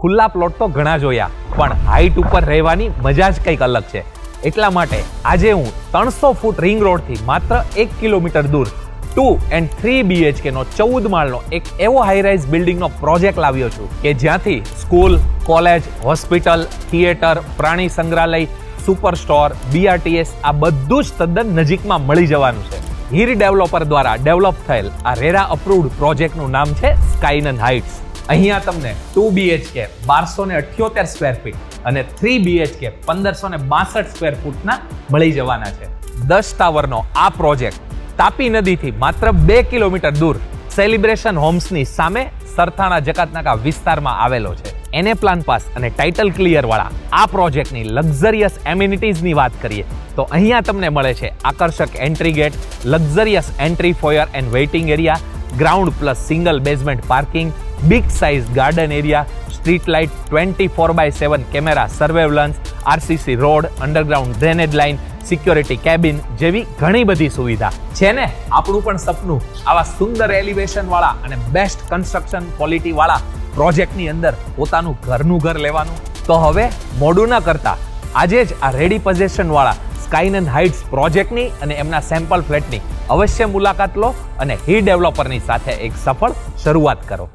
ખુલ્લા પ્લોટ તો ઘણા જોયા, પણ હાઈટ ઉપર રહેવાની મજા જ કંઈક અલગ છે. એટલા માટે આજે હું 300 ફૂટ રિંગ રોડથી માત્ર 1 કિલોમીટર દૂર 2 and 3 BHK નો 14 માળનો એક એવો હાઈરાઇઝ બિલ્ડિંગનો પ્રોજેક્ટ લાવ્યો છું કે જ્યાંથી સ્કૂલ, કોલેજ, હોસ્પિટલ, થિયેટર, પ્રાણી સંગ્રહાલય, સુપર સ્ટોર, BRTS આ બધું જ તદ્દન નજીકમાં મળી જવાનું છે. હીર ડેવલપર દ્વારા ડેવલપ થયેલ આ રેરા અપ્રુવ્ડ પ્રોજેક્ટનું નામ છે સ્કાયનન હાઇટ્સ. અહીંયા તમને 2 BHK 1278 સ્ક્વેર ફીટ અને 3 BHK 1562 સ્ક્વેર ફૂટના મળી જવાના છે. 10 ટાવરનો આ પ્રોજેક્ટ તાપી નદીથી માત્ર 2 કિલોમીટર દૂર સેલિબ્રેશન હોમ્સની સામે સરથાણા જકાતનાકા વિસ્તારમાં આવેલો છે. એને પ્લાન પાસ અને ટાઇટલ ક્લિયર વાળા આ પ્રોજેક્ટની લક્ઝરિયસ એમિનિટીઝની વાત કરીએ તો અહીંયા તમને મળે છે આકર્ષક entry gate, luxurious entry foyer and waiting area, ground plus single basement parking, big size garden area, street light, 24/7 camera surveillance, RCC road, underground drainage line, security cabin જેવી ઘણી બધી સુવિધા છે ને. આપણું પણ સપનું આવા સુંદર એલિવેશન વાળા અને બેસ્ટ કન્સ્ટ્રક્શન ક્વોલિટી વાળા પ્રોજેક્ટની અંદર પોતાનું ઘરનું ઘર લેવાનું. તો હવે મોડું ન કરતા આજે જ આ રેડી પોઝેશન વાળા સ્કાયનન હાઇટ્સ પ્રોજેક્ટની અને એમના સેમ્પલ ફ્લેટની અવશ્ય મુલાકાત લો અને હીર ડેવલપરની સાથે એક સફળ શરૂઆત કરો.